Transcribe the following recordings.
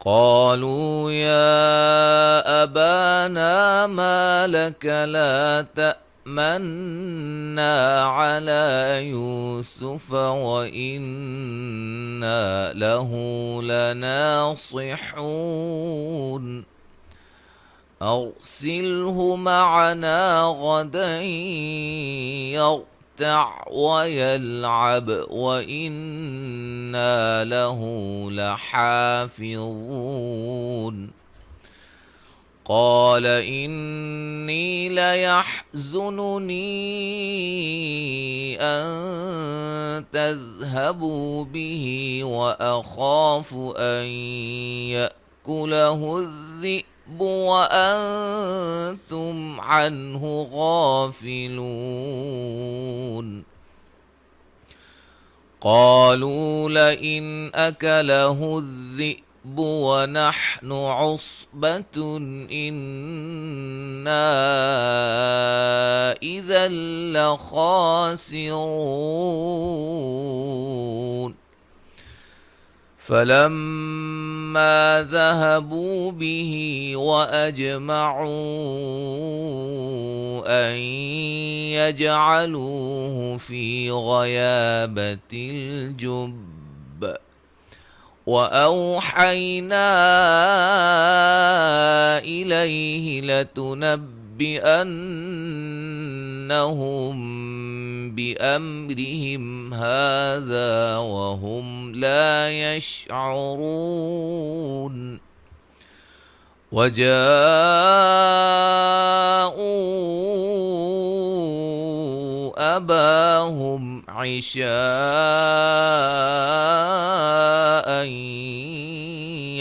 قالوا يا أبانا ما لك لا تأمنا على يوسف وإنا له لناصحون أرسله معنا غدا يرتع ويلعب وإنا له لحافظون. قال إني ليحزنني أن تذهبوا به وأخاف أن يأكله الذئب وأنتم عنه غافلون. قالوا لئن أكله الذئب ونحن عصبة إنا إذا لخاسرون. فلما ذهبوا به وأجمعوا أن يجعلوه في غيابة الجب وأوحينا إليه لتنبئنهم بأمرهم هذا وهم لا يشعرون. وجاءوا أباهم عشاء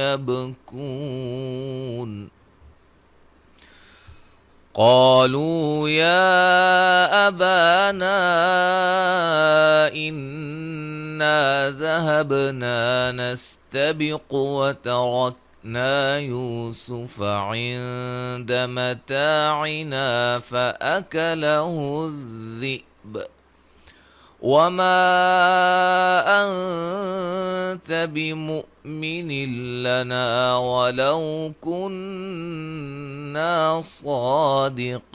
يبكون. قالوا يا أبانا إنا ذهبنا نستبق وتركنا يوسف عند متاعنا فأكله الذئب وما أنت بمؤمن لنا ولو كنا صادقين.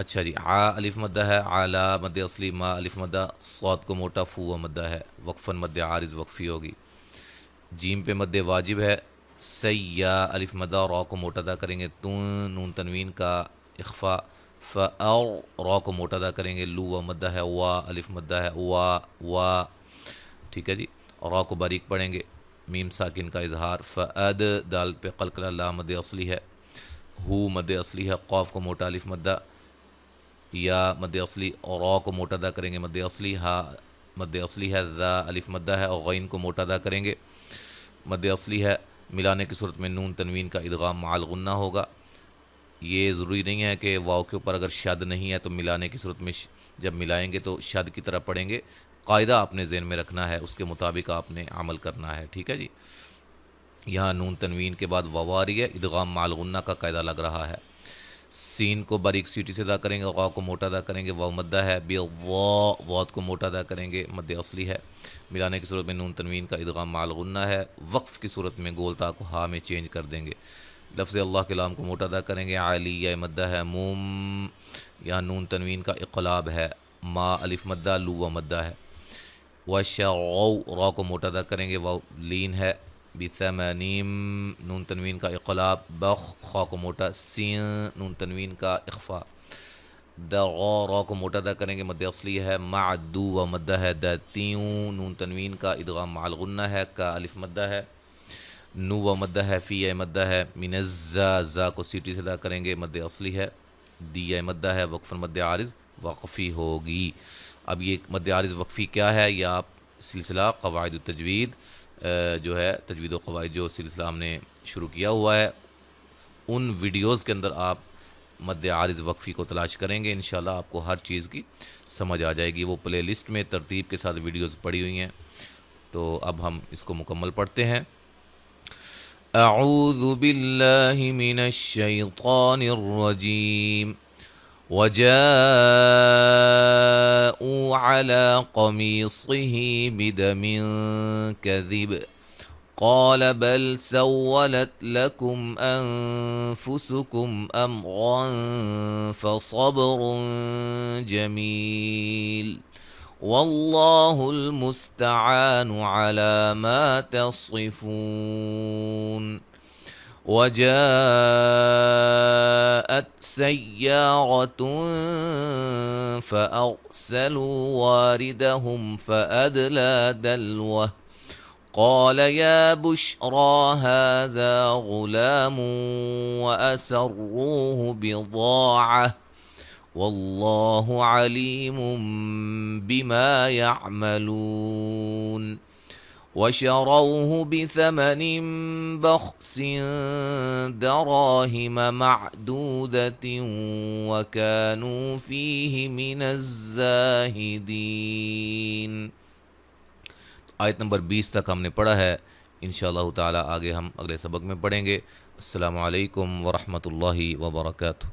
اچھا جی، آ الف مدہ ہے، آلا مد اصلی، ما الف مدہ، صاد کو موٹا، فو مدہ ہے، وقفاً مد عارض وقفی ہوگی۔ جیم پہ مد واجب ہے، سیا الف مدہ، را کو موٹا ادا کریں گے، تون نون تنوین کا اخفا، فاو را کو موٹا ادا کریں گے، لو و مدہ ہے، وا الف مدہ ہے، وا ٹھیک ہے جی، را کو باریک پڑھیں گے، میم ساکن کا اظہار، فعد دال پہ قلقلہ، لا مد اصلی ہے، ہو مد اصلی ہے، قاف کو موٹا الف مدہ، یا مد اصلی، اور را کو موٹا ادا کریں گے، مد اصلی، ہا مد اصلی ہے، ذا الف مدہ ہے، اور غین کو موٹا ادا کریں گے، مد اصلی ہے، ملانے کی صورت میں نون تنوین کا ادغام مع الغنہ ہوگا۔ یہ ضروری نہیں ہے کہ واو کے اوپر اگر شد نہیں ہے تو ملانے کی صورت میں جب ملائیں گے تو شد کی طرح پڑھیں گے، قاعدہ آپ نے ذہن میں رکھنا ہے، اس کے مطابق آپ نے عمل کرنا ہے، ٹھیک ہے جی۔ یہاں نون تنوین کے بعد واو آ رہی ہے، ادغام مع الغنہ کا قاعدہ لگ رہا ہے۔ سین کو باریک سیٹی سے ادا کریں گے، غا کو موٹا ادا کریں گے، واو مدہ ہے، بی واد کو موٹا ادا کریں گے، مد اصلی ہے، ملانے کی صورت میں نون تنوین کا ادغام مع الغنہ ہے، وقف کی صورت میں گول تا کو ہا میں چینج کر دیں گے، لفظ اللہ کے لام کو موٹا ادا کریں گے، عالیہ مدہ ہے، موم یہاں نون تنوین کا اقلاب ہے، ما الف مدہ، لو و مدہ ہے، وشعو را کو موٹا ادا کریں گے، واو لین ہے، بثمانیم نون تنوین کا اقلاب، بخ خا کو موٹا، سین نون تنوین کا اخفا، دغا را کو موٹا ادا کریں گے، مد اصلی ہے، معدو و مدہ ہے، دتیوں نون تنوین کا ادغام مع الغنہ ہے، کا الف مدہ ہے، نو و مدہ ہے، فی اے مدہ ہے، من الزا زا کو سیٹی سے ادا کریں گے، مد اصلی ہے، دی اے مدہ ہے، وقفاً مد عارض وقفی ہوگی۔ اب یہ مد عارض وقفی کیا ہے، یہ آپ سلسلہ قواعد التجوید جو ہے تجوید و قواعد جو سلسلہ ہم نے شروع کیا ہوا ہے، ان ویڈیوز کے اندر آپ مد عارض وقفی کو تلاش کریں گے، انشاءاللہ آپ کو ہر چیز کی سمجھ آ جائے گی، وہ پلے لسٹ میں ترتیب کے ساتھ ویڈیوز پڑی ہوئی ہیں۔ تو اب ہم اس کو مکمل پڑھتے ہیں۔ اعوذ باللہ من الشیطان الرجیم، وجاءوا على قميصه بدم كذب قال بل سولت لكم أنفسكم أمرا فصبر جميل والله المستعان على ما تصفون۔ وجاءت سيارة فأرسلوا واردهم فأدلى دلوه قال يا بشرى هذا غلام وأسروه بضاعة والله عليم بما يعملون، وشروه بثمن بخس دراهم معدودة وكانوا فيه من الزاهدين۔ آیت نمبر 20 تک ہم نے پڑھا ہے، انشاءاللہ تعالی آگے ہم اگلے سبق میں پڑھیں گے۔ السلام علیکم ورحمۃ اللہ وبرکاتہ۔